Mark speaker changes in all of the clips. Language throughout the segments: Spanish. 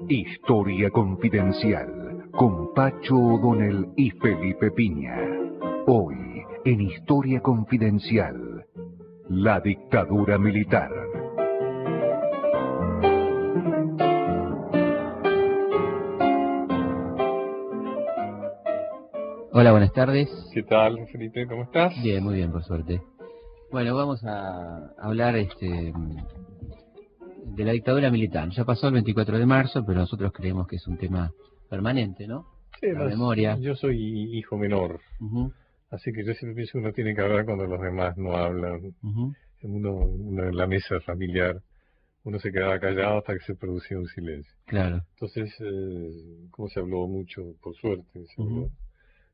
Speaker 1: Historia Confidencial con Pacho O'Donnell y Felipe Piña. Hoy en Historia Confidencial, la dictadura militar.
Speaker 2: Hola, buenas tardes.
Speaker 3: ¿Qué tal, Felipe? ¿Cómo estás?
Speaker 2: Bien, muy bien, por suerte. Bueno, vamos a hablar de la dictadura militar. Ya pasó el 24 de marzo, pero nosotros creemos que es un tema permanente, ¿no?
Speaker 3: Sí,
Speaker 2: la memoria.
Speaker 3: Yo soy hijo menor, así que yo siempre pienso que uno tiene que hablar cuando los demás no hablan. Uno en la mesa familiar, uno se quedaba callado hasta que se producía un silencio.
Speaker 2: Claro.
Speaker 3: Entonces, como se habló mucho, por suerte,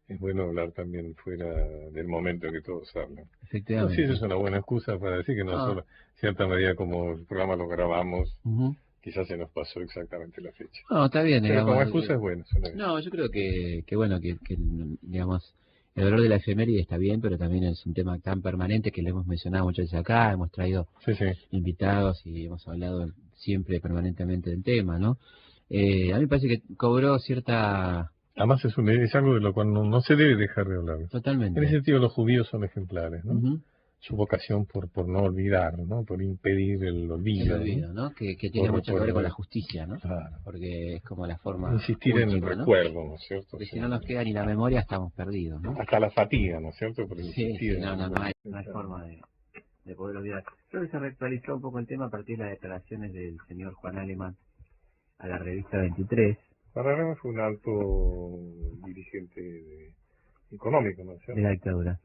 Speaker 3: es bueno hablar también fuera del momento que todos hablan.
Speaker 2: Efectivamente.
Speaker 3: Sí, esa es una buena excusa para decir que nosotros, cierta medida, como el programa lo grabamos, quizás se nos pasó exactamente la fecha.
Speaker 2: No, está bien.
Speaker 3: Pero
Speaker 2: digamos,
Speaker 3: como excusa es bueno.
Speaker 2: No, yo creo que digamos, el valor de la efeméride está bien, pero también es un tema tan permanente que lo hemos mencionado muchas veces acá, hemos traído invitados y hemos hablado siempre permanentemente del tema, ¿no? A mí me parece que cobró cierta...
Speaker 3: Además es algo de lo cual no se debe dejar de hablar.
Speaker 2: Totalmente.
Speaker 3: En ese sentido los judíos son ejemplares, ¿no? Su vocación por no olvidar, ¿no? Por impedir el olvido.
Speaker 2: El olvido, ¿no? Que tiene mucho que ver con la justicia, ¿no?
Speaker 3: Claro.
Speaker 2: Porque es como la forma...
Speaker 3: Insistir
Speaker 2: última,
Speaker 3: en el recuerdo, ¿no es cierto?
Speaker 2: Porque si no nos queda ni la memoria, estamos perdidos, ¿no?
Speaker 3: Hasta la fatiga, ¿no es cierto? Por
Speaker 2: insistir no hay forma de poder olvidar. Creo que se reactualizó un poco el tema a partir de las declaraciones del señor Juan Alemán a la revista 23.
Speaker 3: Juan Alemán fue un alto dirigente económico, ¿no es cierto?
Speaker 2: De la dictadura.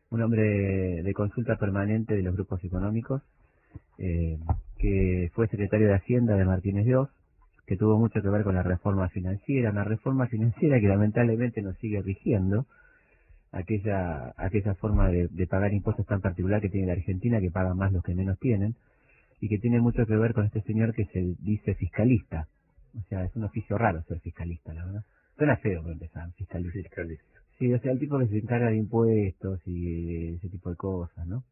Speaker 2: Un hombre de consulta permanente de los grupos económicos, que fue secretario de Hacienda de Martínez de Oz, que tuvo mucho que ver con la reforma financiera, una reforma financiera que lamentablemente nos sigue rigiendo, aquella forma de pagar impuestos tan particular que tiene la Argentina, que pagan más los que menos tienen, y que tiene mucho que ver con este señor que se dice fiscalista. O sea, es un oficio raro ser fiscalista, la verdad. Suena feo para empezar, fiscalista. Sí, o sea, el tipo que se encarga de impuestos y ese tipo de cosas, ¿no?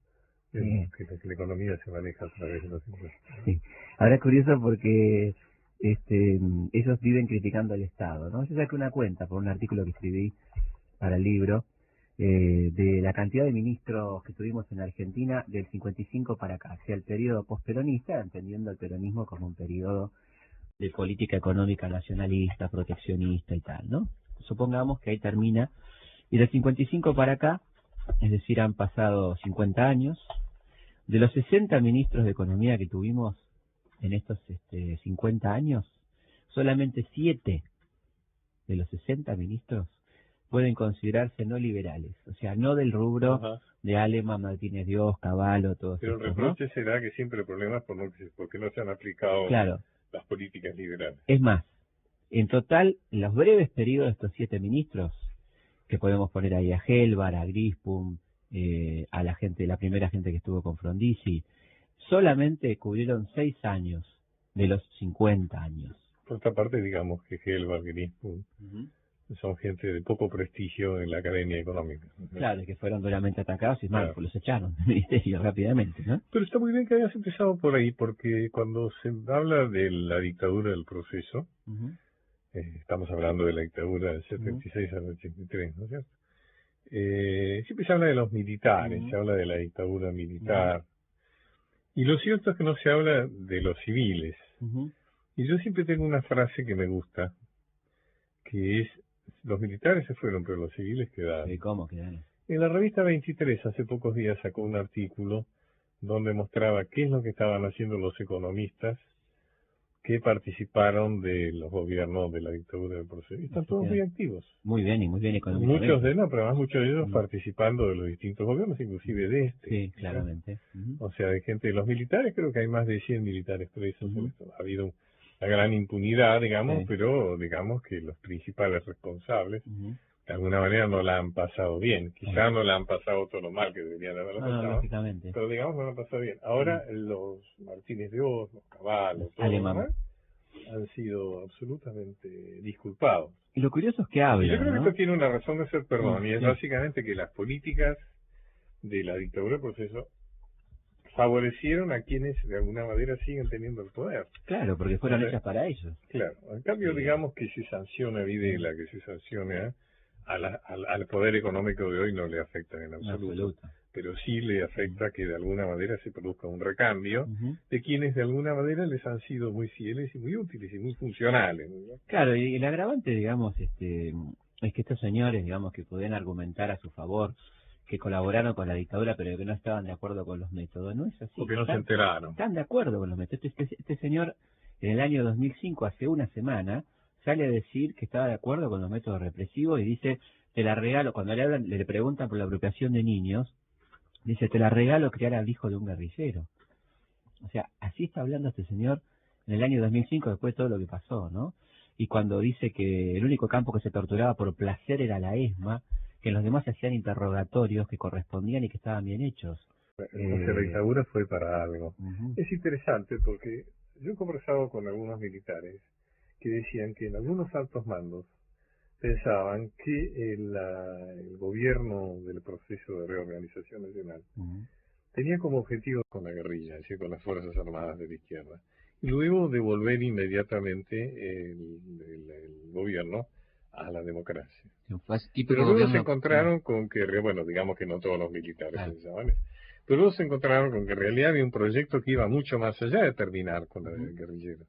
Speaker 3: Que la economía se maneja a través de los impuestos.
Speaker 2: Sí. Ahora es curioso porque ellos viven criticando al Estado, ¿no? Yo saqué una cuenta por un artículo que escribí para el libro de la cantidad de ministros que tuvimos en Argentina del 55 para acá, hacia el periodo postperonista, entendiendo el peronismo como un periodo de política económica nacionalista, proteccionista y tal, ¿no? Supongamos que ahí termina, y del 55 para acá, es decir, han pasado 50 años, de los 60 ministros de Economía que tuvimos en estos 50 años, solamente 7 de los 60 ministros pueden considerarse no liberales, o sea, no del rubro de Alemán, Martínez de Oz, Cavallo, todos
Speaker 3: Pero
Speaker 2: estos,
Speaker 3: el reproche será que siempre hay problemas porque no se han aplicado las políticas liberales.
Speaker 2: Es más, en total, en los breves periodos de estos 7 ministros, que podemos poner ahí a Helvar, a Grispum, a la primera gente que estuvo con Frondizi, solamente cubrieron 6 años de los 50 años.
Speaker 3: Por otra parte, digamos que Helvar, Grispum, son gente de poco prestigio en la academia económica.
Speaker 2: Claro, que fueron duramente atacados y pues los echaron del ministerio rápidamente, ¿no?
Speaker 3: Pero está muy bien que hayas empezado por ahí, porque cuando se habla de la dictadura del proceso, estamos hablando de la dictadura del 76 al 83, ¿no es cierto? Siempre se habla de los militares, se habla de la dictadura militar, y lo cierto es que no se habla de los civiles. Y yo siempre tengo una frase que me gusta, que es: los militares se fueron, pero los civiles quedaron.
Speaker 2: ¿Y cómo quedaron?
Speaker 3: En la revista 23 hace pocos días sacó un artículo donde mostraba qué es lo que estaban haciendo los economistas que participaron de los gobiernos de la dictadura del proceso. Están todos muy activos.
Speaker 2: Muy bien económicamente.
Speaker 3: Pero además muchos de ellos participando de los distintos gobiernos, inclusive de este.
Speaker 2: Sí, claramente.
Speaker 3: O sea, de gente de los militares, creo que hay más de 100 militares presos en esto. Ha habido una gran impunidad, digamos, pero digamos que los principales responsables de alguna manera no la han pasado bien. Quizás no la han pasado todo lo mal que deberían haberlo pasado.
Speaker 2: Lógicamente.
Speaker 3: Pero digamos no la han pasado bien. Ahora los Martínez de Oz, los Cavallo, todos los demás han sido absolutamente disculpados.
Speaker 2: Y lo curioso es que hablan,
Speaker 3: yo creo que esto tiene una razón de ser, y es básicamente que las políticas de la dictadura del proceso favorecieron a quienes de alguna manera siguen teniendo el poder.
Speaker 2: Claro, porque fueron hechas para ellos.
Speaker 3: Claro, en cambio digamos que se sanciona Videla, que se sancione al poder económico de hoy no le afecta en absoluto, pero sí le afecta que de alguna manera se produzca un recambio de quienes de alguna manera les han sido muy fieles y muy útiles y muy funcionales, ¿no?
Speaker 2: Claro, y el agravante, digamos, es que estos señores, digamos, que podían argumentar a su favor, que colaboraron con la dictadura pero que no estaban de acuerdo con los métodos, no es así.
Speaker 3: Porque no se enteraron.
Speaker 2: Están de acuerdo con los métodos. Este señor, en el año 2005, hace una semana, sale a decir que estaba de acuerdo con los métodos represivos y dice, te la regalo, cuando le preguntan por la apropiación de niños, dice, te la regalo criar al hijo de un guerrillero. O sea, así está hablando este señor en el año 2005, después de todo lo que pasó, ¿no? Y cuando dice que el único campo que se torturaba por placer era la ESMA, que en los demás se hacían interrogatorios que correspondían y que estaban bien hechos.
Speaker 3: Entonces la dictadura fue para algo. Es interesante porque yo he conversado con algunos militares que decían que en algunos altos mandos pensaban que el gobierno del proceso de reorganización nacional tenía como objetivo con la guerrilla, es decir, con las Fuerzas Armadas de la izquierda, y luego devolver inmediatamente el gobierno a la democracia. Pero luego se encontraron con que, bueno, digamos que no todos los militares pensaban eso, pero luego se encontraron con que en realidad había un proyecto que iba mucho más allá de terminar con la guerrillera.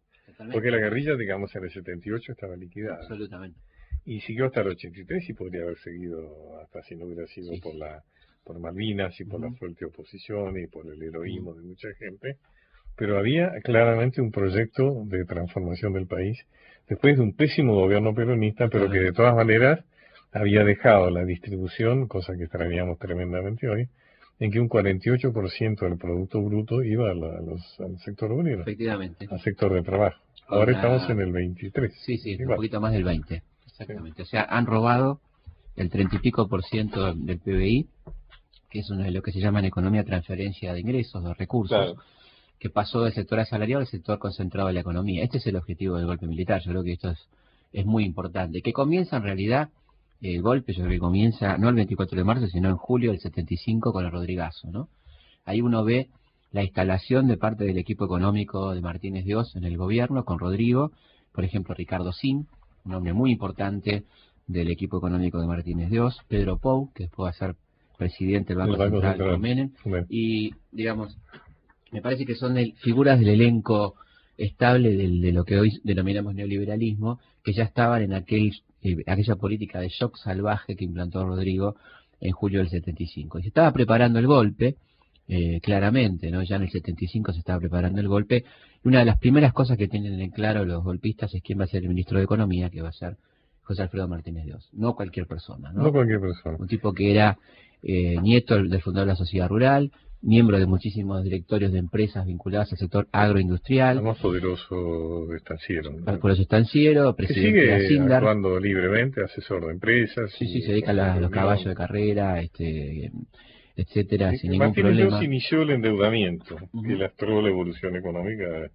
Speaker 3: Porque la guerrilla, digamos, en el 78 estaba liquidada.
Speaker 2: Absolutamente.
Speaker 3: Y siguió hasta el 83 y podría haber seguido hasta si no hubiera sido por Malvinas y por la fuerte oposición y por el heroísmo de mucha gente. Pero había claramente un proyecto de transformación del país después de un pésimo gobierno peronista, pero que de todas maneras había dejado la distribución, cosa que extrañamos tremendamente hoy, en que un 48% del Producto Bruto iba al sector obrero.
Speaker 2: Efectivamente.
Speaker 3: Al sector de trabajo. Ahora estamos en el 23.
Speaker 2: Sí, un poquito más del 20. Exactamente. O sea, han robado el 30 y pico % del PBI, que es uno de lo que se llama en economía transferencia de ingresos, de recursos, que pasó del sector asalariado al sector concentrado de la economía. Este es el objetivo del golpe militar. Yo creo que esto es muy importante. Que comienza en realidad, el golpe yo creo que comienza no el 24 de marzo, sino en julio del 75 con el Rodrigazo, ¿no? Ahí uno ve la instalación de parte del equipo económico de Martínez de Oz en el gobierno, con Rodrigo, por ejemplo Ricardo Sin, un hombre muy importante del equipo económico de Martínez de Oz, Pedro Pou, que después va a ser presidente del Banco Central de Menem, y digamos, me parece que son figuras del elenco estable de lo que hoy denominamos neoliberalismo, que ya estaban en aquella política de shock salvaje que implantó Rodrigo en julio del 75. Y se estaba preparando el golpe, claramente, ¿no? Ya en el 75 se estaba preparando el golpe, y una de las primeras cosas que tienen en claro los golpistas es quién va a ser el ministro de Economía, que va a ser José Alfredo Martínez de Oz. No cualquier persona, ¿no?
Speaker 3: No cualquier persona.
Speaker 2: Un tipo que era nieto del fundador de la Sociedad Rural, miembro de muchísimos directorios de empresas vinculadas al sector agroindustrial.
Speaker 3: El más poderoso estanciero, ¿no?
Speaker 2: Por eso estanciero, presidente de
Speaker 3: que sigue
Speaker 2: Sindar,
Speaker 3: actuando libremente, asesor de empresas.
Speaker 2: Sí, se dedica a los caballos de carrera, etcétera, sin ningún
Speaker 3: Martínez
Speaker 2: problema.
Speaker 3: Inició el endeudamiento, que lastró la evolución económica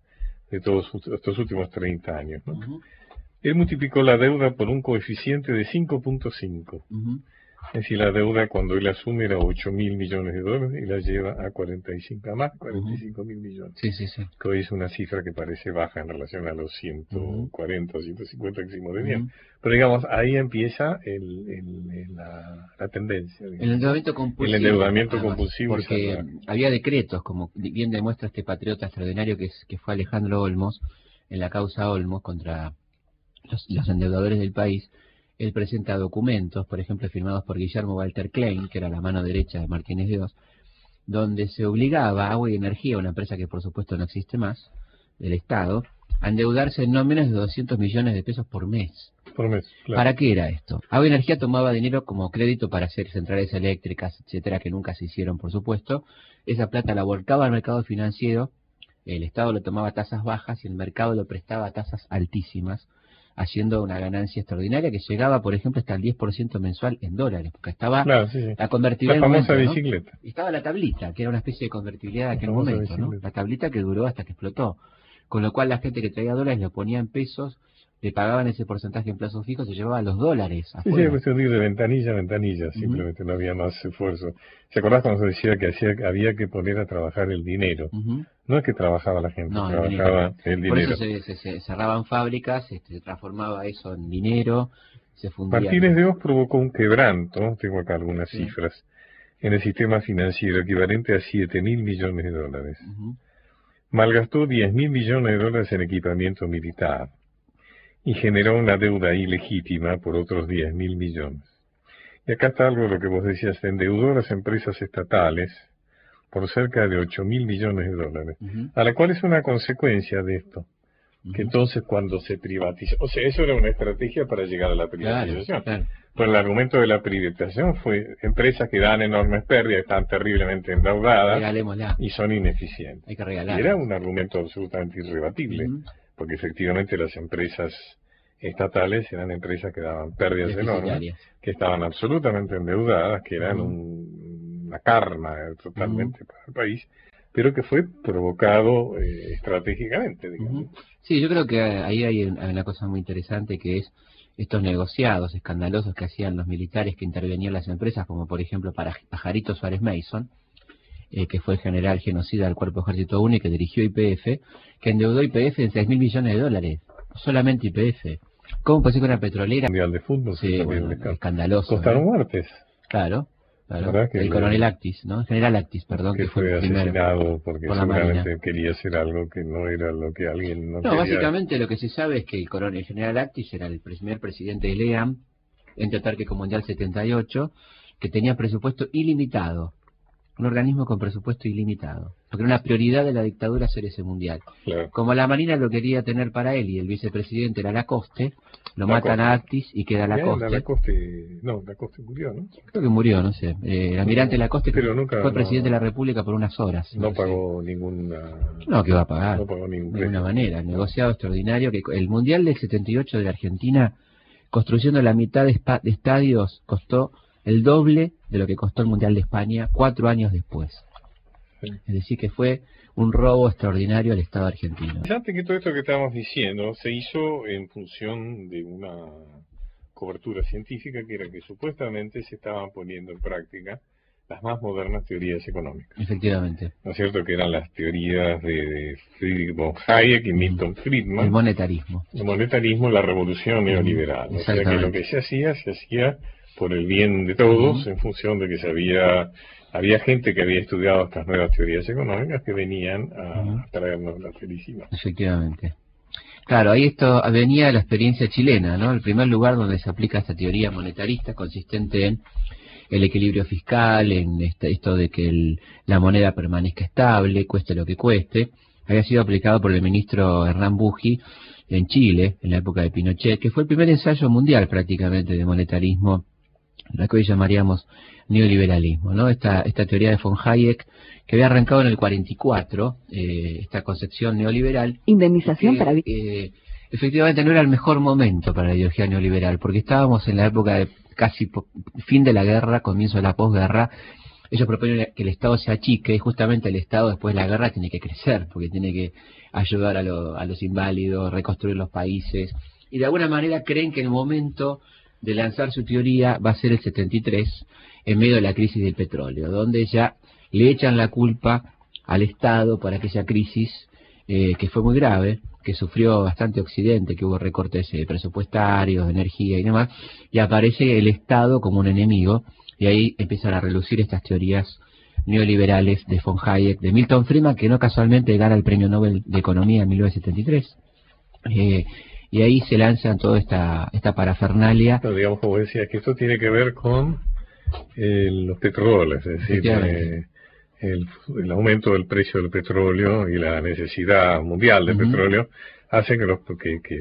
Speaker 3: de todos estos últimos 30 años, ¿no? Él multiplicó la deuda por un coeficiente de 5.5. Es decir, la deuda cuando él asume era 8.000 millones de dólares y la lleva a 45 mil millones.
Speaker 2: Sí.
Speaker 3: Que hoy es una cifra que parece baja en relación a los 140 o 150 que hicimos de bien. Pero digamos, ahí empieza la tendencia. Digamos.
Speaker 2: El endeudamiento compulsivo.
Speaker 3: El endeudamiento compulsivo.
Speaker 2: Porque había decretos, como bien demuestra este patriota extraordinario que fue Alejandro Olmos, en la causa Olmos contra los endeudadores del país. Él presenta documentos, por ejemplo, firmados por Guillermo Walter Klein, que era la mano derecha de Martínez de Oz, donde se obligaba a Agua y Energía, una empresa que por supuesto no existe más, del Estado, a endeudarse en no menos de 200 millones de pesos por mes.
Speaker 3: Por mes, claro.
Speaker 2: ¿Para qué era esto? Agua y Energía tomaba dinero como crédito para hacer centrales eléctricas, etcétera, que nunca se hicieron, por supuesto. Esa plata la volcaba al mercado financiero, el Estado lo tomaba a tasas bajas y el mercado lo prestaba a tasas altísimas, haciendo una ganancia extraordinaria que llegaba, por ejemplo, hasta el 10% mensual en dólares, porque estaba la convertibilidad.
Speaker 3: La famosa
Speaker 2: momento,
Speaker 3: bicicleta.
Speaker 2: ¿no? Y estaba la tablita, que era una especie de convertibilidad de aquel momento, ¿no? La tablita que duró hasta que explotó. Con lo cual la gente que traía dólares lo ponía en pesos le pagaban ese porcentaje en plazo fijo, se llevaba los dólares
Speaker 3: Sí,
Speaker 2: afuera.
Speaker 3: cuestión de ir de ventanilla a ventanilla, simplemente no había más esfuerzo. ¿Se acordás cuando se decía que había que poner a trabajar el dinero? No es que trabajaba la gente,
Speaker 2: No,
Speaker 3: trabajaba el dinero.
Speaker 2: Por eso se cerraban fábricas, se transformaba eso en dinero, se fundía.
Speaker 3: Martínez de Hoz provocó un quebranto, tengo acá algunas cifras, en el sistema financiero equivalente a 7.000 millones de dólares. Malgastó 10.000 millones de dólares en equipamiento militar y generó una deuda ilegítima por otros 10.000 millones. Y acá está algo de lo que vos decías, se endeudó a las empresas estatales por cerca de 8.000 millones de dólares, a la cual es una consecuencia de esto, que entonces cuando se privatizó, o sea, eso era una estrategia para llegar a la privatización.
Speaker 2: Claro.
Speaker 3: Pues el argumento de la privatización fue empresas que dan enormes pérdidas, están terriblemente endeudadas y son ineficientes.
Speaker 2: Hay que regalar.
Speaker 3: Era un argumento absolutamente irrebatible, porque efectivamente las empresas estatales eran empresas que daban pérdidas enormes, que estaban absolutamente endeudadas, que eran una karma totalmente para el país, pero que fue provocado estratégicamente, digamos.
Speaker 2: Sí, yo creo que ahí hay una cosa muy interesante, que es estos negociados escandalosos que hacían los militares que intervenían en las empresas, como por ejemplo para Pajarito Suárez Mason, que fue el general genocida del Cuerpo Ejército Único, que dirigió YPF, que endeudó YPF en 6.000 millones de dólares, solamente YPF. ¿Cómo puede ser que una petrolera?
Speaker 3: Mundial de fútbol,
Speaker 2: sí, bueno, escandaloso.
Speaker 3: Costaron muertes.
Speaker 2: Claro. El coronel Actis, ¿no? El general Actis, perdón,
Speaker 3: que fue asesinado porque seguramente quería hacer algo que no era lo que alguien no quería.
Speaker 2: Básicamente lo que se sabe es que el general Actis era el primer presidente del EAM, ente autárquico mundial 78, que tenía presupuesto ilimitado, un organismo con presupuesto ilimitado, porque era una prioridad de la dictadura hacer ese mundial.
Speaker 3: Claro.
Speaker 2: Como la Marina lo quería tener para él y el vicepresidente era Lacoste, lo matan a Actis y queda Lacoste.
Speaker 3: Lacoste murió, ¿no?
Speaker 2: Creo que murió, no sé. El almirante Lacoste fue presidente de la República por unas horas.
Speaker 3: No pagó ninguna...
Speaker 2: No, que va a pagar.
Speaker 3: No pagó ningún
Speaker 2: de ninguna manera. El negociado extraordinario, que el Mundial del 78 de la Argentina, construcción de la mitad de estadios, costó el doble de lo que costó el Mundial de España 4 años después. Sí. Es decir, que fue un robo extraordinario al Estado argentino.
Speaker 3: Fíjate que todo esto que estábamos diciendo se hizo en función de una cobertura científica, que era que supuestamente se estaban poniendo en práctica las más modernas teorías económicas.
Speaker 2: Efectivamente.
Speaker 3: ¿No es cierto? Que eran las teorías de Friedrich von Hayek y Milton Friedman.
Speaker 2: El monetarismo.
Speaker 3: El monetarismo, la revolución neoliberal. O sea que lo que se hacía por el bien de todos, en función de que había gente que había estudiado estas nuevas teorías económicas que venían a traernos la felicidad.
Speaker 2: Efectivamente. Claro, ahí venía la experiencia chilena, ¿no? El primer lugar donde se aplica esta teoría monetarista, consistente en el equilibrio fiscal, en esto de que la moneda permanezca estable, cueste lo que cueste, había sido aplicado por el ministro Hernán Buji en Chile, en la época de Pinochet, que fue el primer ensayo mundial prácticamente de monetarismo, lo que hoy llamaríamos neoliberalismo, ¿no? Esta teoría de von Hayek, que había arrancado en el 44, esta concepción neoliberal.
Speaker 4: Indemnización para...
Speaker 2: efectivamente no era el mejor momento para la ideología neoliberal, porque estábamos en la época de casi fin de la guerra, comienzo de la posguerra. Ellos proponen que el Estado se achique, y justamente el Estado después de la guerra tiene que crecer, porque tiene que ayudar a los inválidos, reconstruir los países, y de alguna manera creen que el momento de lanzar su teoría va a ser el 73, en medio de la crisis del petróleo, donde ya le echan la culpa al Estado por aquella crisis que fue muy grave, que sufrió bastante Occidente, que hubo recortes presupuestarios, de energía y demás, y aparece el Estado como un enemigo, y ahí empiezan a relucir estas teorías neoliberales de von Hayek, de Milton Friedman, que no casualmente gana el Premio Nobel de Economía en 1973. Y ahí se lanzan toda esta parafernalia.
Speaker 3: Pero digamos, como decía, que esto tiene que ver con los petróleos, es decir, el aumento del precio del petróleo y la necesidad mundial de petróleo hace que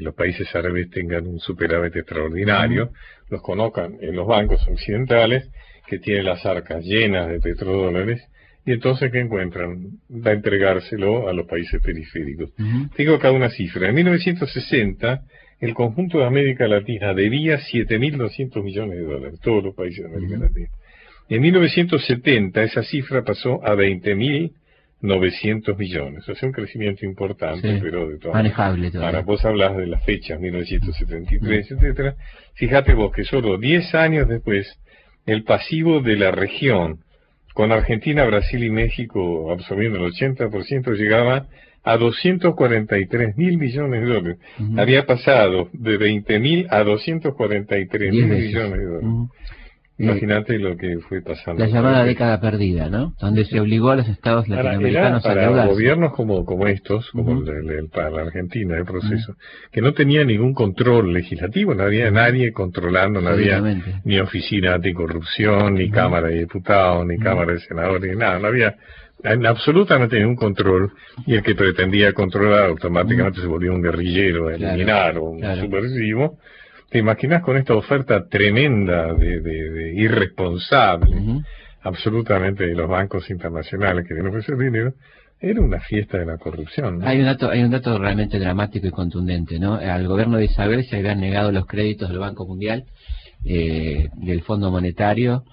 Speaker 3: los países árabes tengan un superávit extraordinario, los conozcan en los bancos occidentales, que tienen las arcas llenas de petrodólares, y entonces ¿qué encuentran? Va a entregárselo a los países periféricos. Tengo acá una cifra. En 1960, el conjunto de América Latina debía 7.200 millones de dólares, todos los países de América Latina. En 1970 esa cifra pasó a 20.000 900 millones. O sea, un crecimiento importante,
Speaker 2: sí,
Speaker 3: pero de todas
Speaker 2: manejable todavía.
Speaker 3: Ahora, vos hablas de las fechas, 1973, etcétera. Fíjate vos que solo 10 años después, el pasivo de la región, con Argentina, Brasil y México absorbiendo el 80%, llegaba a 243.000 millones de dólares. Había pasado de 20.000 a 243.000 millones de dólares. Imagínate lo que fue pasando.
Speaker 2: La llamada década perdida, ¿no? Donde se obligó a los estados latinoamericanos a endeudarse.
Speaker 3: Para gobiernos como estos, como para la Argentina, el proceso, que no tenía ningún control legislativo, no había nadie controlando, no había ni oficina anticorrupción, ni Cámara de Diputados, ni Cámara de Senadores, ni nada, no había absolutamente ningún control, y el que pretendía controlar automáticamente se volvió un guerrillero, eliminar o un subversivo. ¿Te imaginas con esta oferta tremenda de irresponsable, absolutamente, de los bancos internacionales que vienen a ofrecer dinero? Era una fiesta de la corrupción, ¿no? Hay
Speaker 2: un dato realmente dramático y contundente, ¿no? Al gobierno de Isabel se habían negado los créditos del Banco Mundial, del Fondo Monetario,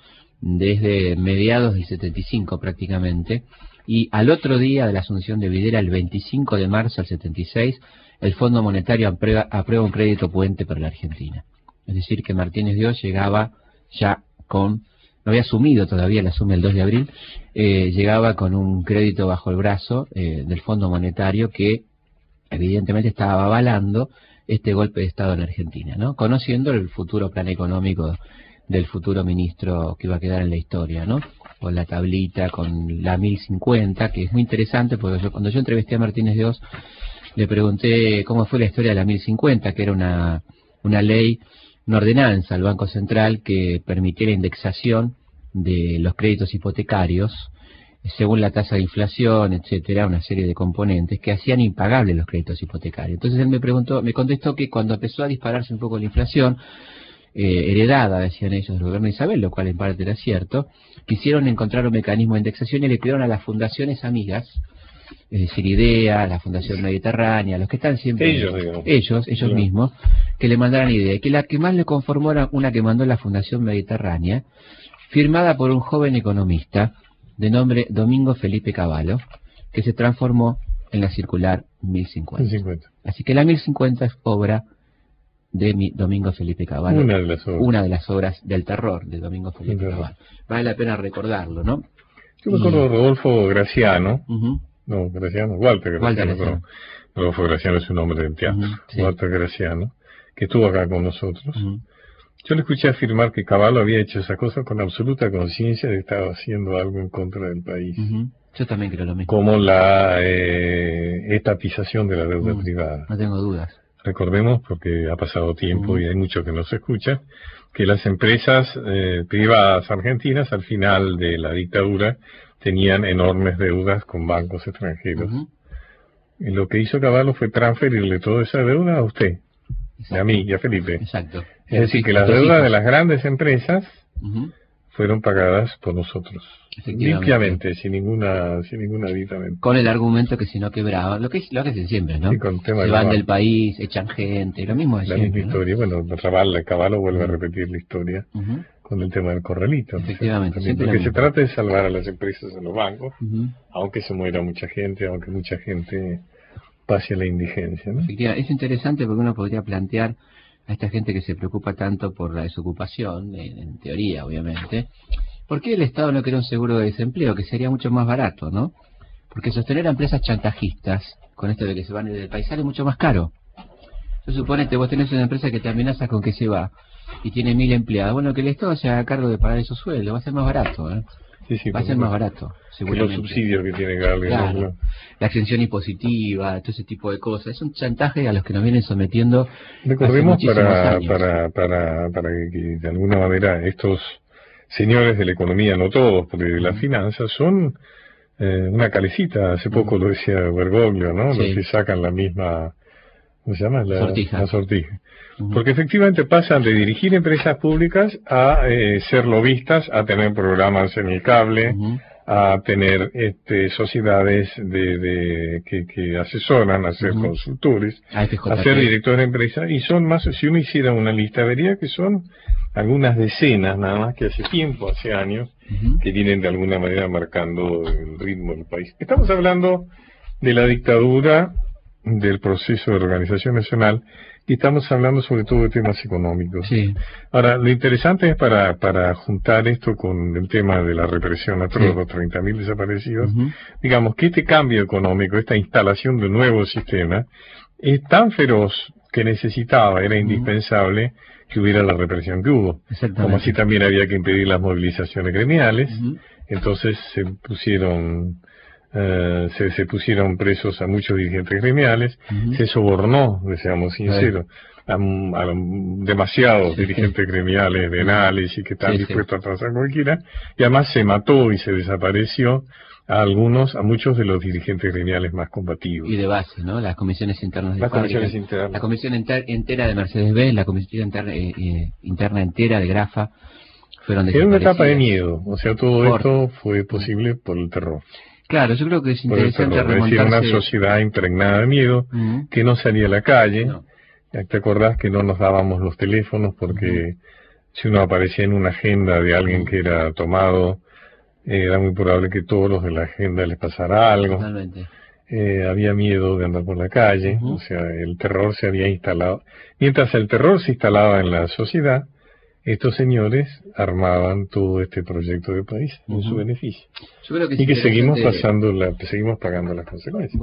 Speaker 2: desde mediados del 75 prácticamente, y al otro día de la asunción de Videla, el 25 de marzo del 76, el Fondo Monetario aprueba un crédito puente para la Argentina. Es decir, que Martínez de Oz llegaba ya con, no había asumido todavía, la asume el 2 de abril, llegaba con un crédito bajo el brazo del Fondo Monetario que evidentemente estaba avalando este golpe de Estado en Argentina, ¿no? Conociendo el futuro plan económico del futuro ministro que iba a quedar en la historia, ¿no? Con la tablita, con la 1050, que es muy interesante, porque cuando yo entrevisté a Martínez de Oz, le pregunté cómo fue la historia de la 1050, que era una ley, una ordenanza al Banco Central que permitía la indexación de los créditos hipotecarios según la tasa de inflación, etcétera, una serie de componentes que hacían impagables los créditos hipotecarios. Entonces él me contestó que cuando empezó a dispararse un poco la inflación, heredada, decían ellos, del gobierno de Isabel, lo cual en parte era cierto, quisieron encontrar un mecanismo de indexación y le pidieron a las fundaciones amigas, es decir, IDEA, la Fundación Mediterránea, los que están siempre, ellos mismos, que le mandaran IDEA, y que la que más le conformó era una que mandó la Fundación Mediterránea, firmada por un joven economista de nombre Domingo Felipe Cavallo, que se transformó en la circular 1050. Así que la 1050 es obra de Domingo Felipe Cavallo, una de las obras del terror de Domingo Felipe Cavallo. Vale la pena recordarlo, ¿no?
Speaker 3: Yo me acuerdo de Rodolfo Graciano, Walter Graciano. Rodolfo Graciano es un hombre del teatro, Walter Graciano, que estuvo acá con nosotros. Yo le escuché afirmar que Cavallo había hecho esa cosa con absoluta conciencia de que estaba haciendo algo en contra del país.
Speaker 2: Yo también creo lo mismo.
Speaker 3: Como la etatización de la deuda privada.
Speaker 2: No tengo dudas.
Speaker 3: Recordemos, porque ha pasado tiempo y hay mucho que no se escucha, que las empresas privadas argentinas al final de la dictadura tenían enormes deudas con bancos extranjeros. Y lo que hizo Cavallo fue transferirle toda esa deuda a usted, a mí y a Felipe.
Speaker 2: Exacto.
Speaker 3: Es decir, que las deudas de las grandes empresas fueron pagadas por nosotros, limpiamente, sin ninguna aditamento.
Speaker 2: Con el argumento que si no quebraban, lo que hacen siempre, ¿no?
Speaker 3: Sí, con el tema
Speaker 2: se van del país, echan gente, lo mismo de
Speaker 3: la
Speaker 2: siempre,
Speaker 3: misma historia, ¿no? Bueno, Cavallo vuelve a repetir la historia con el tema del corralito.
Speaker 2: Efectivamente.
Speaker 3: Porque se trata de salvar a las empresas de los bancos, aunque se muera mucha gente, aunque mucha gente pase a la indigencia, ¿no?
Speaker 2: Efectivamente. Es interesante porque uno podría plantear a esta gente que se preocupa tanto por la desocupación, en teoría obviamente, ¿por qué el Estado no crea un seguro de desempleo que sería mucho más barato, ¿no? Porque sostener a empresas chantajistas con esto de que se van del país sale mucho más caro. Yo suponete, vos tenés una empresa que te amenaza con que se va y tiene 1000 empleados, bueno, que el Estado se haga cargo de pagar esos sueldos, va a ser más barato, ¿eh? Va a ser más barato, seguramente.
Speaker 3: Los subsidios que tiene que darle.
Speaker 2: Claro, la exención impositiva, todo ese tipo de cosas. Es un chantaje a los que nos vienen sometiendo.
Speaker 3: Recordemos para que de alguna manera estos señores de la economía, no todos, porque de las finanzas son una calecita. Hace poco lo decía Bergoglio, ¿no? Los que sacan la misma, ¿cómo se llama? La sortija. Porque efectivamente pasan de dirigir empresas públicas a ser lobistas, a tener programas en el cable, a tener sociedades que asesoran, a ser consultores, a ser directores de empresas, y son más, si uno hiciera una lista, vería que son algunas decenas nada más, que hace tiempo, hace años, que vienen de alguna manera marcando el ritmo del país. Estamos hablando de la dictadura, del proceso de organización nacional, y estamos hablando sobre todo de temas económicos.
Speaker 4: Sí.
Speaker 3: Ahora, lo interesante es para juntar esto con el tema de la represión a todos los 30.000 desaparecidos, digamos que este cambio económico, esta instalación de un nuevo sistema, es tan feroz que era indispensable que hubiera la represión que hubo. Como así también había que impedir las movilizaciones gremiales, entonces se pusieron presos a muchos dirigentes gremiales, se sobornó, seamos sinceros, a demasiados dirigentes gremiales de análisis que están dispuestos a transar cualquiera, y además se mató y se desapareció a muchos de los dirigentes gremiales más combativos.
Speaker 4: Y de base, ¿no? Las comisiones internas de
Speaker 3: comisiones internas.
Speaker 4: La comisión entera de Mercedes-Benz, la comisión interna entera de Grafa, fueron desaparecidas.
Speaker 3: Era una etapa de miedo, o sea, todo esto fue posible por el terror.
Speaker 4: Claro, yo creo que es interesante remontarse...
Speaker 3: Es decir, una sociedad impregnada de miedo, que no salía a la calle. No. ¿Te acordás que no nos dábamos los teléfonos porque si uno aparecía en una agenda de alguien que era tomado, era muy probable que todos los de la agenda les pasara algo?
Speaker 4: Totalmente.
Speaker 3: Había miedo de andar por la calle, o sea, el terror se había instalado. Mientras el terror se instalaba en la sociedad, estos señores armaban todo este proyecto de país en su beneficio.
Speaker 4: Yo creo que
Speaker 3: y que seguimos pagando las consecuencias.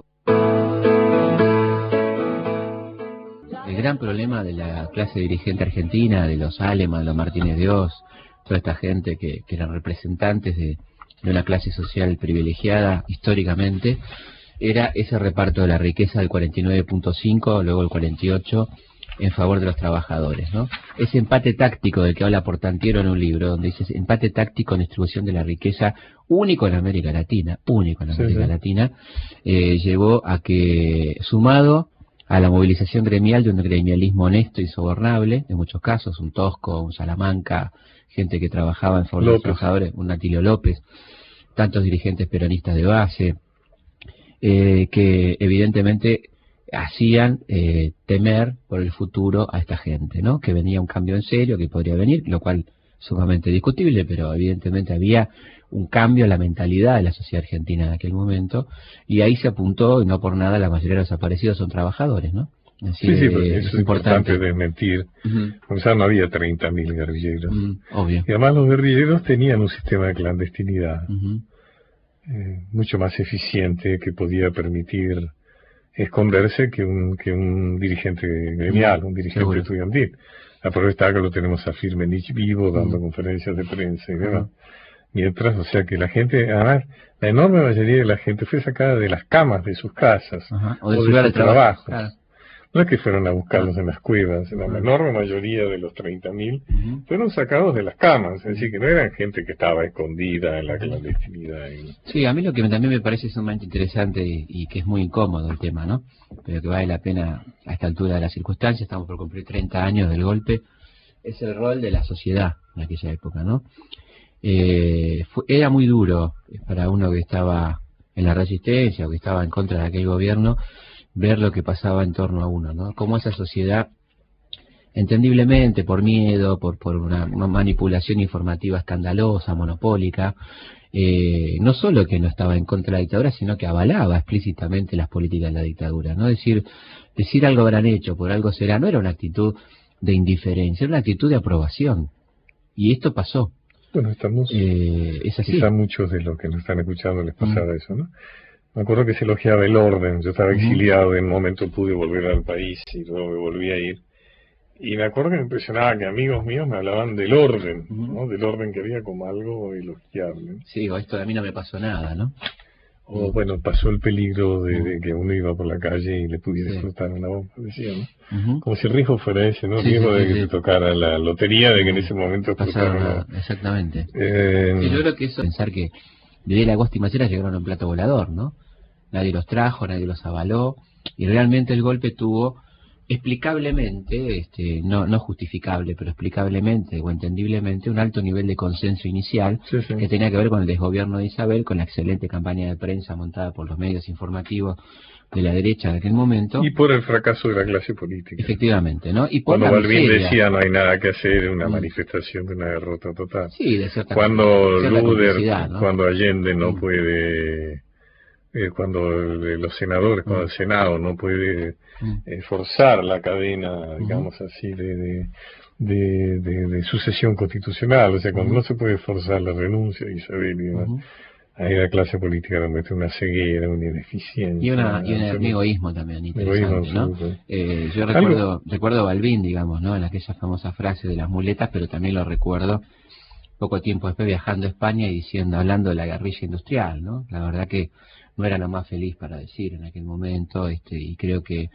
Speaker 4: El gran problema de la clase dirigente argentina, de los Aleman, los Martínez de Oz, toda esta gente que eran representantes de una clase social privilegiada históricamente, era ese reparto de la riqueza del 49.5, luego el 48, en favor de los trabajadores, ¿no? Ese empate táctico del que habla Portantiero en un libro, donde dice empate táctico en distribución de la riqueza, único en América Latina, llevó a que, sumado a la movilización gremial de un gremialismo honesto y sobornable, en muchos casos, un Tosco, un Salamanca, gente que trabajaba en favor de los trabajadores, un Atilio López, tantos dirigentes peronistas de base, que evidentemente hacían temer por el futuro a esta gente, ¿no? Que venía un cambio en serio, que podría venir, lo cual sumamente discutible, pero evidentemente había un cambio en la mentalidad de la sociedad argentina en aquel momento, y ahí se apuntó, y no por nada la mayoría de los desaparecidos son trabajadores, ¿no? Así
Speaker 3: porque eso es importante desmentir. O sea, no había 30.000 guerrilleros.
Speaker 4: Obvio.
Speaker 3: Y además los guerrilleros tenían un sistema de clandestinidad mucho más eficiente, que podía permitir esconderse que un dirigente gremial, un dirigente estudiantil. La prueba está que lo tenemos a Firmenich vivo, dando conferencias de prensa y demás. Mientras, o sea que la gente, además, la enorme mayoría de la gente fue sacada de las camas de sus casas,
Speaker 4: o de su trabajo. Claro.
Speaker 3: No es que fueron a buscarlos en las cuevas, la enorme mayoría de los 30.000 fueron sacados de las camas, es decir, que no eran gente que estaba escondida en la clandestinidad.
Speaker 4: Sí, a mí lo que también me parece sumamente interesante y que es muy incómodo el tema, ¿no? Pero que vale la pena a esta altura de las circunstancias, estamos por cumplir 30 años del golpe, es el rol de la sociedad en aquella época, ¿no? Era muy duro para uno que estaba en la resistencia o que estaba en contra de aquel gobierno, ver lo que pasaba en torno a uno, ¿no? Cómo esa sociedad, entendiblemente por miedo, por una manipulación informativa escandalosa, monopólica, no solo que no estaba en contra de la dictadura, sino que avalaba explícitamente las políticas de la dictadura, ¿no? Decir algo habrán hecho, por algo será, no era una actitud de indiferencia, era una actitud de aprobación. Y esto pasó.
Speaker 3: Bueno, estamos,
Speaker 4: es así.
Speaker 3: Quizá muchos de los que nos están escuchando les pasaba eso, ¿no? Me acuerdo que se elogiaba el orden. Yo estaba exiliado, en un momento pude volver al país y luego me volví a ir. Y me acuerdo que me impresionaba que amigos míos me hablaban del orden, ¿no? Del orden que había como algo elogiable.
Speaker 4: Sí, o esto a mí no me pasó nada, ¿no?
Speaker 3: O bueno, pasó el peligro de que uno iba por la calle y le pudiera explotar una bomba, decía, ¿no? Como si el riesgo fuera ese, ¿no? El riesgo de que te tocara la lotería, de que en ese momento
Speaker 4: pasara. Exactamente. Sí, yo creo que eso, pensar que Videla, Agosti y Macera llegaron a un plato volador, ¿no? Nadie los trajo, nadie los avaló, y realmente el golpe tuvo explicablemente, no justificable, pero explicablemente o entendiblemente, un alto nivel de consenso inicial que tenía que ver con el desgobierno de Isabel, con la excelente campaña de prensa montada por los medios informativos de la derecha de aquel momento.
Speaker 3: Y por el fracaso de la clase política.
Speaker 4: Efectivamente, ¿no? Y por
Speaker 3: cuando Balbín
Speaker 4: miseria.
Speaker 3: Decía no hay nada que hacer, una manifestación de una derrota total.
Speaker 4: Sí, de cierta
Speaker 3: cuando
Speaker 4: Luder,
Speaker 3: ¿no? Cuando Allende no puede, cuando los senadores, cuando el Senado no puede forzar la cadena, digamos así, de sucesión constitucional, o sea, cuando no se puede forzar la renuncia de Isabel y demás. Ahí la clase política le mete una ceguera, una ineficiencia.
Speaker 4: Y un egoísmo también interesante, ¿no? Yo recuerdo a Balbín, digamos, ¿no? En aquella famosa frase de las muletas, pero también lo recuerdo poco tiempo después viajando a España y hablando de la guerrilla industrial, ¿no? La verdad que no era lo más feliz para decir en aquel momento, y creo que,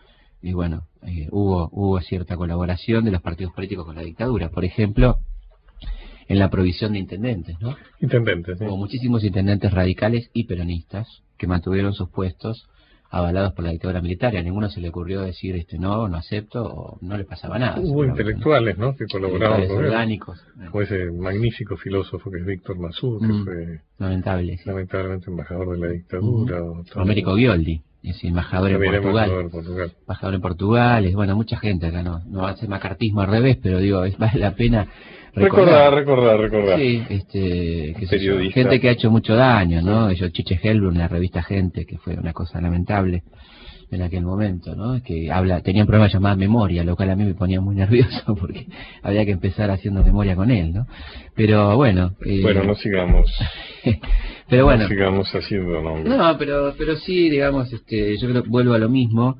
Speaker 4: hubo cierta colaboración de los partidos políticos con la dictadura. Por ejemplo, en la provisión de intendentes, ¿no?
Speaker 3: Intendentes, sí.
Speaker 4: Hubo muchísimos intendentes radicales y peronistas que mantuvieron sus puestos avalados por la dictadura militar, y a ninguno se le ocurrió decir no acepto, o no le pasaba nada.
Speaker 3: Hubo intelectuales, ¿no? Que colaboraban con
Speaker 4: orgánicos.
Speaker 3: Fue ese magnífico filósofo que es Víctor Masur, que fue lamentablemente embajador de la dictadura.
Speaker 4: Américo Ghioldi, es embajador en Portugal. Embajador en Portugal, mucha gente acá, no va a ser macartismo al revés, pero vale la pena recordar. Sí, gente que ha hecho mucho daño, ¿no? Chiche Helblum en la revista Gente, que fue una cosa lamentable en aquel momento, ¿no? Que tenía un programa llamado Memoria, lo cual a mí me ponía muy nervioso porque había que empezar haciendo memoria con él, ¿no? Pero bueno.
Speaker 3: No sigamos.
Speaker 4: Pero bueno.
Speaker 3: No sigamos haciendo nombres.
Speaker 4: No, pero sí, digamos, yo creo que vuelvo a lo mismo,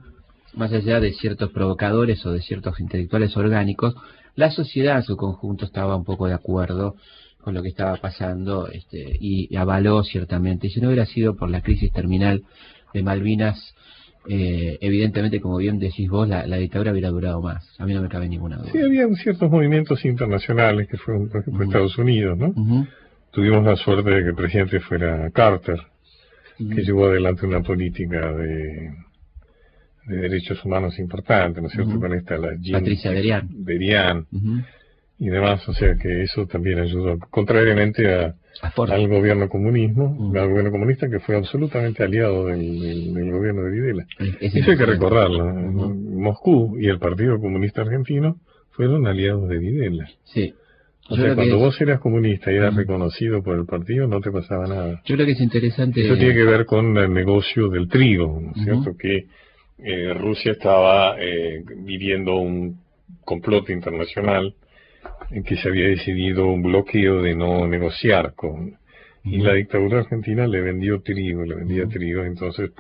Speaker 4: más allá de ciertos provocadores o de ciertos intelectuales orgánicos. La sociedad en su conjunto estaba un poco de acuerdo con lo que estaba pasando, y avaló ciertamente. Y si no hubiera sido por la crisis terminal de Malvinas, evidentemente, como bien decís vos, la dictadura hubiera durado más. A mí no me cabe ninguna duda.
Speaker 3: Sí, había ciertos movimientos internacionales que fue Estados Unidos, ¿no? Tuvimos la suerte de que el presidente fuera Carter, que llevó adelante una política de derechos humanos importante, ¿no es cierto? Con
Speaker 4: Patricia
Speaker 3: Derian y demás, o sea que eso también ayudó, contrariamente al gobierno comunista, que fue absolutamente aliado del gobierno de Videla. Eso hay que recordarlo. Moscú y el Partido Comunista Argentino fueron aliados de Videla.
Speaker 4: Sí.
Speaker 3: O sea, cuando vos eras comunista y eras reconocido por el partido, no te pasaba nada.
Speaker 4: Yo creo que es interesante.
Speaker 3: Eso tiene que ver con el negocio del trigo, ¿no es cierto? Que Rusia estaba viviendo un complot internacional en que se había decidido un bloqueo de no negociar con... Y la dictadura argentina le vendía trigo, entonces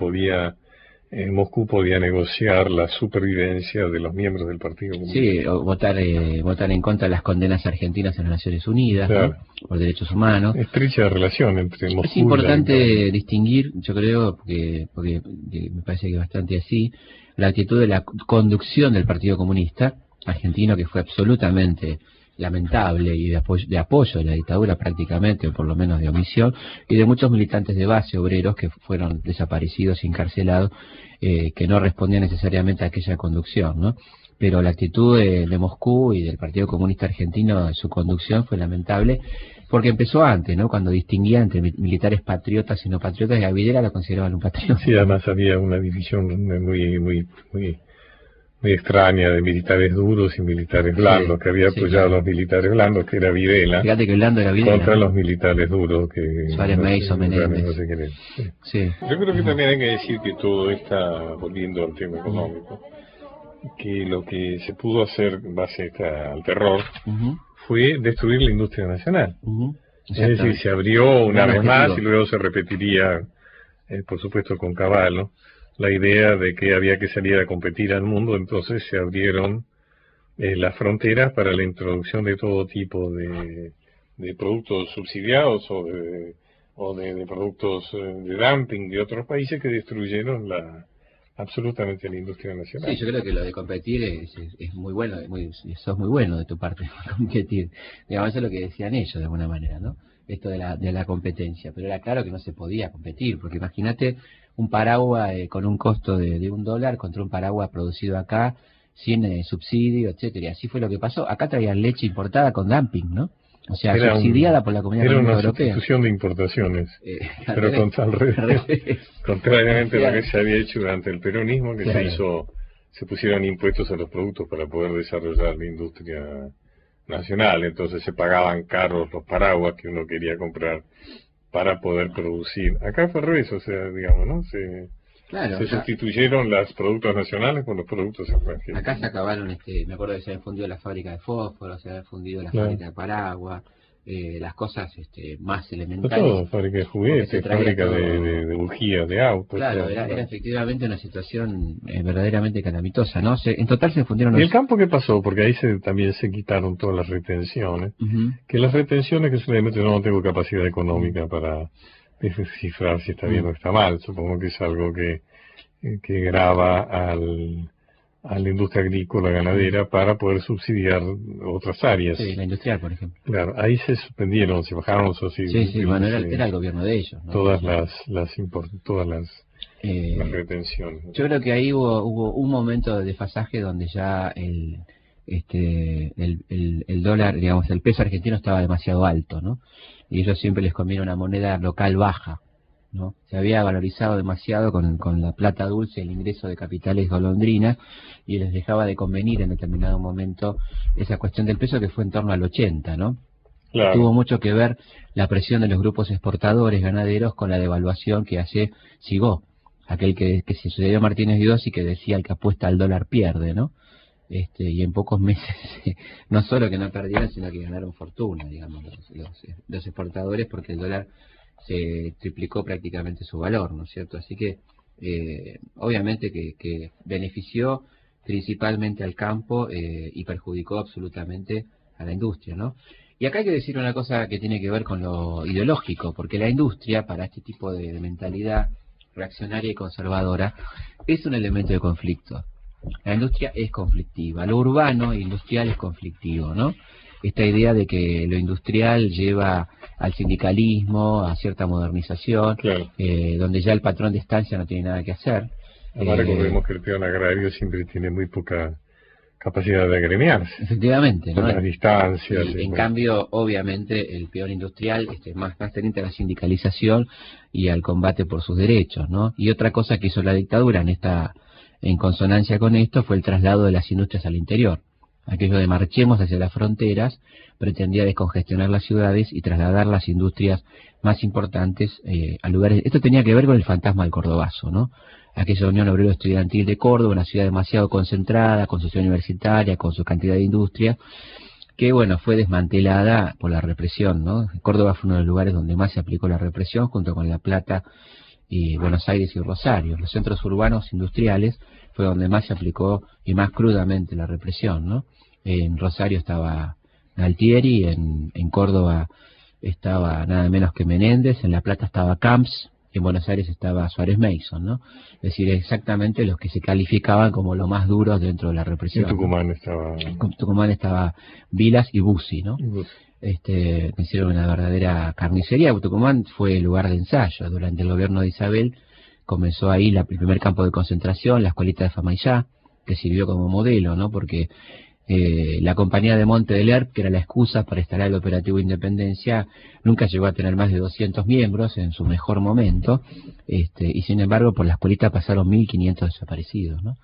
Speaker 3: Moscú podía negociar la supervivencia de los miembros del Partido Comunista.
Speaker 4: Sí, o votar en contra de las condenas argentinas en las Naciones Unidas,
Speaker 3: claro,
Speaker 4: ¿no? Por derechos humanos.
Speaker 3: Estrecha relación entre Moscú.
Speaker 4: Es importante distinguir, yo creo, porque me parece que bastante así, la actitud de la conducción del Partido Comunista argentino, que fue absolutamente lamentable, y de apoyo de la dictadura prácticamente, o por lo menos de omisión, y de muchos militantes de base, obreros, que fueron desaparecidos y encarcelados, que no respondían necesariamente a aquella conducción, ¿no? Pero la actitud de Moscú y del Partido Comunista Argentino, su conducción fue lamentable, porque empezó antes, ¿no? Cuando distinguía entre militares patriotas y no patriotas, y a Videla lo consideraban un patriota.
Speaker 3: Sí, además había una división muy extraña de militares duros y militares blandos, que había apoyado a los militares blandos, que era Videla.
Speaker 4: Fíjate que Blando era Videla,
Speaker 3: contra los militares duros, que
Speaker 4: Suárez Mason, Menéndez.
Speaker 3: No sé quién es.
Speaker 4: Sí.
Speaker 3: Yo creo que también hay que decir que todo está volviendo al tema económico, que lo que se pudo hacer en base al terror fue destruir la industria nacional. Es decir, se abrió una vez más y luego se repetiría, por supuesto con Cavallo, la idea de que había que salir a competir al mundo. Entonces se abrieron las fronteras para la introducción de todo tipo de productos subsidiados o de productos de dumping de otros países que destruyeron absolutamente la industria nacional.
Speaker 4: Sí, yo creo que lo de competir es muy bueno, sos muy bueno de tu parte competir. Digamos, eso es lo que decían ellos de alguna manera, ¿no? Esto de la competencia, pero era claro que no se podía competir, porque imagínate un paraguas con un costo de $1 contra un paraguas producido acá sin subsidio, etcétera. Y así fue lo que pasó. Acá traían leche importada con dumping, ¿no? O sea,
Speaker 3: Era
Speaker 4: subsidiada por la Comunidad Económica Europea.
Speaker 3: Era una sustitución de importaciones, pero al
Speaker 4: revés.
Speaker 3: revés. Contrariamente a lo que se había hecho durante el peronismo, que se pusieron impuestos a los productos para poder desarrollar la industria nacional. Entonces se pagaban caros los paraguas que uno quería comprar para poder producir. Acá fue al revés, o sea, digamos, ¿no? Se sustituyeron los productos nacionales por los productos extranjeros.
Speaker 4: Acá se acabaron, me acuerdo que se habían fundido la fábrica de fósforo, se habían fundido la fábrica de paraguas, las cosas más elementales.
Speaker 3: Todo, fábrica de juguetes, fábrica de bujías, de autos.
Speaker 4: Claro, era efectivamente una situación verdaderamente calamitosa, ¿no? En total se fundieron...
Speaker 3: ¿Y el campo qué pasó? Porque ahí también se quitaron todas las retenciones. Que las retenciones que solamente no tengo capacidad económica para descifrar si está bien o está mal. Supongo que es algo que grava a la industria agrícola ganadera para poder subsidiar otras áreas.
Speaker 4: Sí, la industrial, por ejemplo.
Speaker 3: Claro, ahí se suspendieron, se bajaron los subsidios.
Speaker 4: Sí, bueno, era el gobierno de ellos, ¿no?
Speaker 3: Todas las retenciones.
Speaker 4: Yo creo que ahí hubo un momento de desfasaje donde ya el dólar, digamos, el peso argentino estaba demasiado alto, ¿no? Y ellos siempre les conviene una moneda local baja, ¿no? Se había valorizado demasiado con la plata dulce, el ingreso de capitales golondrinas, y les dejaba de convenir en determinado momento esa cuestión del peso, que fue en torno al 80, ¿no? Claro. Tuvo mucho que ver la presión de los grupos exportadores ganaderos con la devaluación que hace Sigó, aquel que se sucedió a Martínez Guidós y que decía: el que apuesta al dólar pierde, ¿no? Y en pocos meses no solo que no perdieron, sino que ganaron fortuna, digamos, los exportadores, porque el dólar se triplicó prácticamente su valor, ¿no es cierto? Así que obviamente que benefició principalmente al campo y perjudicó absolutamente a la industria, ¿no? Y acá hay que decir una cosa que tiene que ver con lo ideológico, porque la industria, para este tipo de mentalidad reaccionaria y conservadora, es un elemento de conflicto. La industria es conflictiva, lo urbano e industrial es conflictivo, ¿no? Esta idea de que lo industrial lleva al sindicalismo, a cierta modernización, claro, donde ya el patrón de estancia no tiene nada que hacer.
Speaker 3: Además recordemos que el peón agrario siempre tiene muy poca capacidad de agremiarse.
Speaker 4: Efectivamente, ¿no?
Speaker 3: Las distancias.
Speaker 4: En cambio, obviamente, el peón industrial más tendente a la sindicalización y al combate por sus derechos, ¿no? Y otra cosa que hizo la dictadura en consonancia con esto fue el traslado de las industrias al interior. Aquello de marchemos hacia las fronteras pretendía descongestionar las ciudades y trasladar las industrias más importantes a lugares. Esto tenía que ver con el fantasma del cordobazo, ¿no? Aquella Unión Obrero Estudiantil de Córdoba, una ciudad demasiado concentrada, con su ciudad universitaria, con su cantidad de industria, que bueno, fue desmantelada por la represión, ¿no? Córdoba fue uno de los lugares donde más se aplicó la represión, junto con La Plata y Buenos Aires y Rosario. Los centros urbanos industriales fue donde más se aplicó y más crudamente la represión, ¿no? En Rosario estaba Galtieri, en Córdoba estaba nada menos que Menéndez, en La Plata estaba Camps, en Buenos Aires estaba Suárez Mason, ¿no? Es decir, exactamente los que se calificaban como los más duros dentro de la represión.
Speaker 3: En Tucumán,
Speaker 4: ¿no? Tucumán estaba Vilas y Bussi, ¿no? Hicieron una verdadera carnicería. Tucumán fue el lugar de ensayo. Durante el gobierno de Isabel comenzó ahí el primer campo de concentración, la escuelita de Famaillá, que sirvió como modelo, ¿no? Porque la compañía de Monte del Herb, que era la excusa para instalar el operativo Independencia, nunca llegó a tener más de 200 miembros en su mejor momento, y sin embargo por la escuelita pasaron 1.500 desaparecidos, ¿no?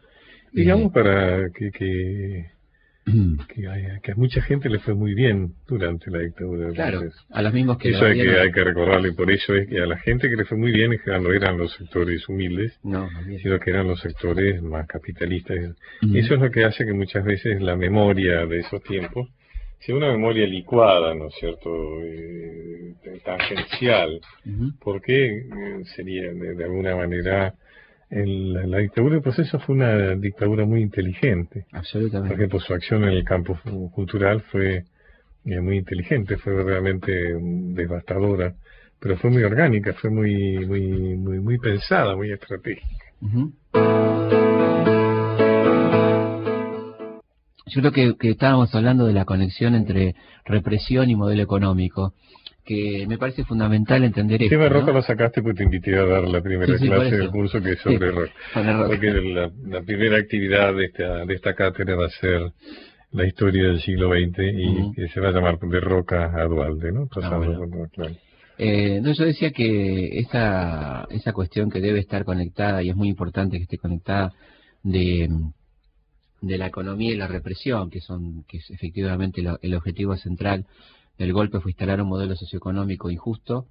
Speaker 3: Digamos para que a mucha gente le fue muy bien durante la dictadura.
Speaker 4: Claro, a los mismos que...
Speaker 3: Eso hay que recordarlo, y por eso es que a la gente que le fue muy bien en general no eran los sectores humildes, sino que eran los sectores más capitalistas. Eso es lo que hace que muchas veces la memoria de esos tiempos sea una memoria licuada, ¿no es cierto?, tangencial, porque sería de alguna manera... La dictadura del proceso fue una dictadura muy inteligente.
Speaker 4: Absolutamente.
Speaker 3: Por ejemplo, su acción en el campo cultural fue muy inteligente, fue realmente devastadora, pero fue muy orgánica, fue muy pensada, muy estratégica.
Speaker 4: Yo creo que estábamos hablando de la conexión entre represión y modelo económico, que me parece fundamental entender esto.
Speaker 3: El tema de Roca
Speaker 4: ¿no?
Speaker 3: lo sacaste porque te invité a dar la primera clase del curso que es sobre Roca. Porque la primera actividad de esta cátedra va a ser la historia del siglo XX y que se va a llamar de Roca a Duhalde, ¿no? Pasando por claro.
Speaker 4: No, yo decía que esa cuestión que debe estar conectada, y es muy importante que esté conectada, de la economía y la represión, que es efectivamente el objetivo central del golpe, fue instalar un modelo socioeconómico injusto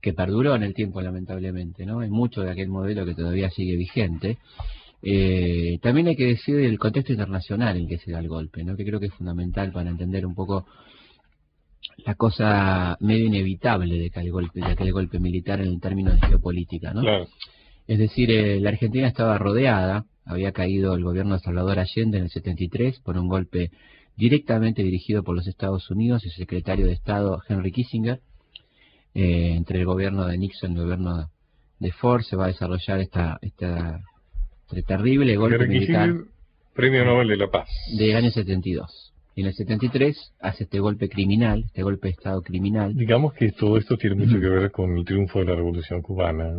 Speaker 4: que perduró en el tiempo, lamentablemente, ¿no? Hay mucho de aquel modelo que todavía sigue vigente. También hay que decir el contexto internacional en que se da el golpe, ¿no? Que creo que es fundamental para entender un poco la cosa medio inevitable de aquel golpe militar en términos de geopolítica, ¿no?
Speaker 3: Claro.
Speaker 4: Es decir, la Argentina estaba rodeada, había caído el gobierno de Salvador Allende en el 73 por un golpe directamente dirigido por los Estados Unidos y su secretario de Estado Henry Kissinger. Entre el gobierno de Nixon y el gobierno de Ford se va a desarrollar esta terrible golpe militar.
Speaker 3: Premio Nobel de la Paz.
Speaker 4: Del año 72. Y en el 73 hace este golpe criminal, este golpe de Estado criminal.
Speaker 3: Digamos que todo esto tiene mucho que ver con el triunfo de la Revolución Cubana.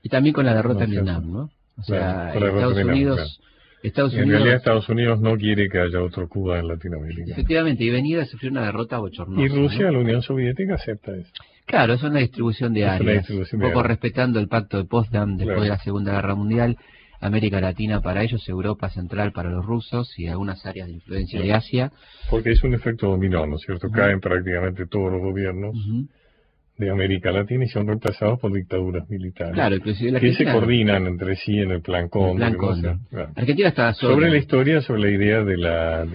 Speaker 4: Y también con la derrota en Vietnam, ¿no? O sea,
Speaker 3: Estados Unidos... En realidad Estados Unidos no quiere que haya otro Cuba en Latinoamérica.
Speaker 4: Efectivamente, y venía a sufrir una derrota bochornosa.
Speaker 3: Y Rusia,
Speaker 4: ¿no?
Speaker 3: La Unión Soviética, acepta eso.
Speaker 4: Claro, es una distribución de áreas, un poco respetando el pacto de Potsdam después de la Segunda Guerra Mundial. América Latina para ellos, Europa Central para los rusos y algunas áreas de influencia de Asia.
Speaker 3: Porque es un efecto dominó, ¿no es cierto? Caen prácticamente todos los gobiernos de América Latina y son reemplazados por dictaduras militares.
Speaker 4: Claro, inclusive la
Speaker 3: Argentina, que se coordinan entre sí en el Plan Cóndor.
Speaker 4: Claro. Argentina estaba
Speaker 3: sobre la historia, sobre la idea de la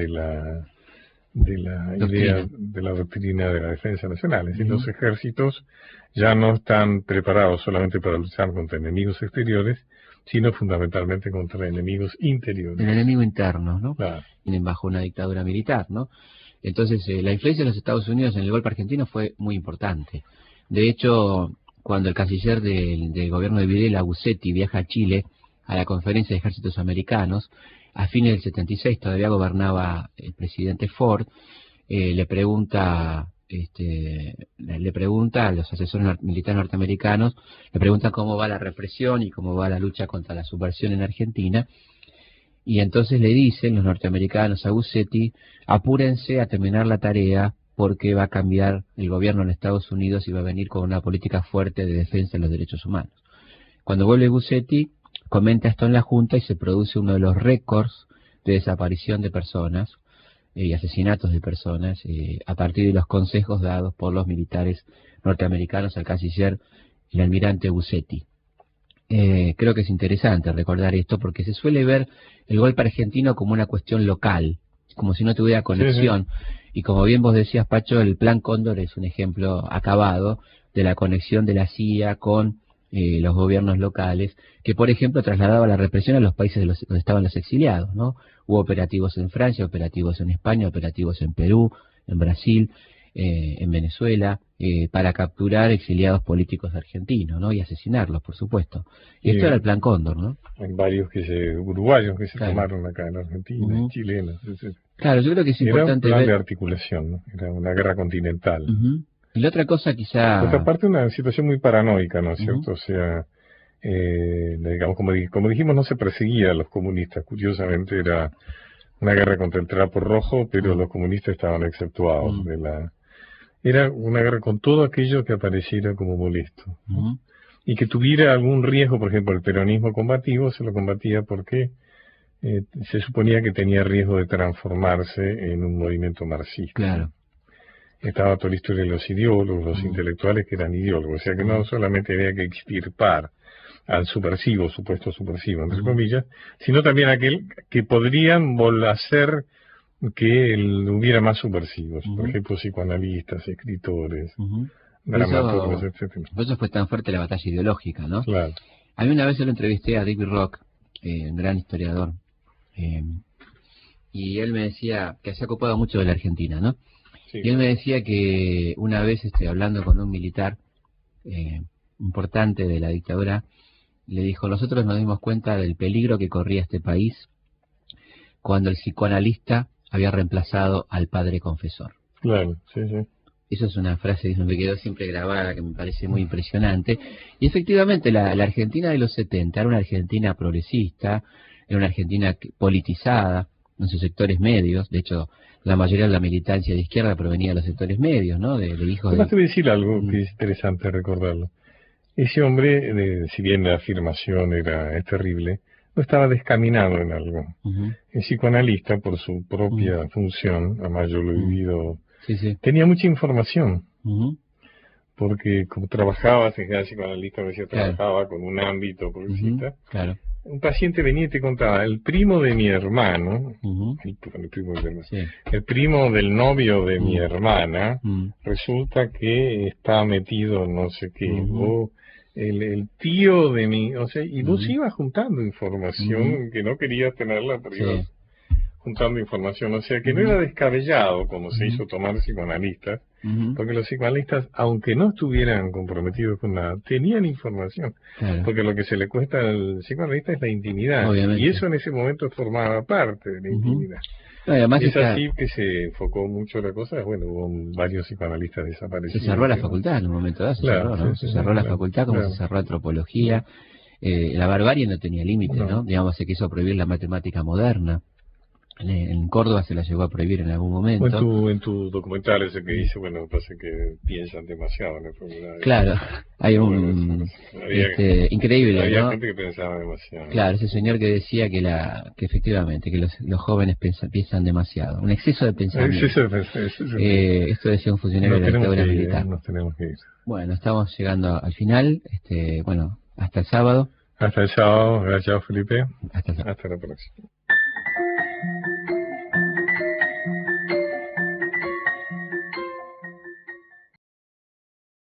Speaker 3: doctrina de la defensa nacional. Es decir, los ejércitos ya no están preparados solamente para luchar contra enemigos exteriores, sino fundamentalmente contra enemigos interiores.
Speaker 4: El enemigo interno, ¿no?
Speaker 3: Claro.
Speaker 4: Bajo una dictadura militar, ¿no? Entonces, la influencia de los Estados Unidos en el golpe argentino fue muy importante. De hecho, cuando el canciller del gobierno de Videla, Bussetti, viaja a Chile a la conferencia de ejércitos americanos, a fines del 76 todavía gobernaba el presidente Ford, le pregunta a los asesores militares norteamericanos, le preguntan cómo va la represión y cómo va la lucha contra la subversión en Argentina, y entonces le dicen los norteamericanos a Bussetti, apúrense a terminar la tarea porque va a cambiar el gobierno en Estados Unidos y va a venir con una política fuerte de defensa de los derechos humanos. Cuando vuelve Bussetti, comenta esto en la Junta y se produce uno de los récords de desaparición de personas y asesinatos de personas a partir de los consejos dados por los militares norteamericanos al canciller, el almirante Bussetti. Creo que es interesante recordar esto porque se suele ver el golpe argentino como una cuestión local, como si no tuviera conexión. Y como bien vos decías, Pacho, el Plan Cóndor es un ejemplo acabado de la conexión de la CIA con los gobiernos locales, que por ejemplo trasladaba la represión a los países donde estaban los exiliados, ¿no? Hubo operativos en Francia, operativos en España, operativos en Perú, en Brasil, en Venezuela, para capturar exiliados políticos argentinos, ¿no? Y asesinarlos, por supuesto. Y esto era el Plan Cóndor, ¿no?
Speaker 3: Hay varios uruguayos que se tomaron acá en Argentina, chilenos, etc.
Speaker 4: Claro, yo creo que es importante
Speaker 3: ver... Era un plan de
Speaker 4: ver...
Speaker 3: articulación, ¿no? Era una guerra continental.
Speaker 4: Y la otra cosa quizá...
Speaker 3: Por otra parte, una situación muy paranoica, ¿no es cierto? O sea, digamos, como dijimos, no se perseguía a los comunistas. Curiosamente era una guerra contra el trapo rojo, pero los comunistas estaban exceptuados de la... Era una guerra con todo aquello que apareciera como molesto, ¿no? Y que tuviera algún riesgo. Por ejemplo, el peronismo combativo se lo combatía porque se suponía que tenía riesgo de transformarse en un movimiento marxista.
Speaker 4: Claro.
Speaker 3: Estaba toda la historia de los ideólogos, los intelectuales que eran ideólogos. O sea que no solamente había que extirpar al subversivo, supuesto subversivo, entre comillas, sino también aquel que podrían hacer que hubiera más subversivos. Por ejemplo, psicoanalistas, escritores, dramaturgos, etc.
Speaker 4: Por eso fue tan fuerte la batalla ideológica, ¿no?
Speaker 3: Claro.
Speaker 4: A mí una vez yo lo entrevisté a David Rock, un gran historiador, y él me decía que se ha ocupado mucho de la Argentina, ¿no? Sí. Y él me decía que una vez hablando con un militar importante de la dictadura, le dijo, nosotros nos dimos cuenta del peligro que corría este país cuando el psicoanalista había reemplazado al padre confesor.
Speaker 3: Claro, sí, sí.
Speaker 4: Eso es una frase que me quedó siempre grabada, que me parece muy impresionante. Y efectivamente la Argentina de los 70 era una Argentina progresista, era una Argentina politizada en sus sectores medios. De hecho, la mayoría de la militancia de izquierda provenía de los sectores medios, ¿no? De hijos de...
Speaker 3: Te voy a decir algo que es interesante recordarlo. Ese hombre, si bien la afirmación es terrible, no estaba descaminado en algo. El psicoanalista, por su propia función, además yo lo he vivido...
Speaker 4: Sí, sí.
Speaker 3: Tenía mucha información, porque como trabajaba, en general psicoanalista, trabajaba con un ámbito progresista.
Speaker 4: Claro.
Speaker 3: Un paciente venía y te contaba, el primo de mi hermano, el primo del novio de mi hermana, resulta que está metido no sé qué, o el tío de mi, o sea, y vos ibas juntando información que no querías tenerla, pero ibas juntando información, o sea que no era descabellado como se hizo tomar psicoanalistas, porque los psicoanalistas, aunque no estuvieran comprometidos con nada, tenían información, porque lo que se le cuesta al psicoanalista es la intimidad, y eso en ese momento formaba parte de la intimidad.
Speaker 4: No, además
Speaker 3: y es así que se enfocó mucho la cosa, bueno, hubo varios psicoanalistas desaparecidos.
Speaker 4: Se cerró la facultad en un momento dado, se cerró la facultad como se cerró antropología, la barbarie no tenía límite, ¿no? Digamos, se quiso prohibir la matemática moderna. En Córdoba se la llegó a prohibir en algún momento.
Speaker 3: En tu documental ese que dice, bueno, parece que piensan demasiado en la enfermedad.
Speaker 4: Claro, hay increíble,
Speaker 3: había
Speaker 4: ¿no?
Speaker 3: gente que pensaba demasiado.
Speaker 4: Claro, ese señor que decía que efectivamente, que los jóvenes piensan demasiado. Un exceso de pensamiento. Esto decía un funcionario de la dictadura militar.
Speaker 3: Nos tenemos que ir.
Speaker 4: Bueno, estamos llegando al final. Bueno, hasta el sábado.
Speaker 3: Hasta el sábado. Gracias, Felipe.
Speaker 4: Hasta el sábado.
Speaker 3: Hasta la próxima.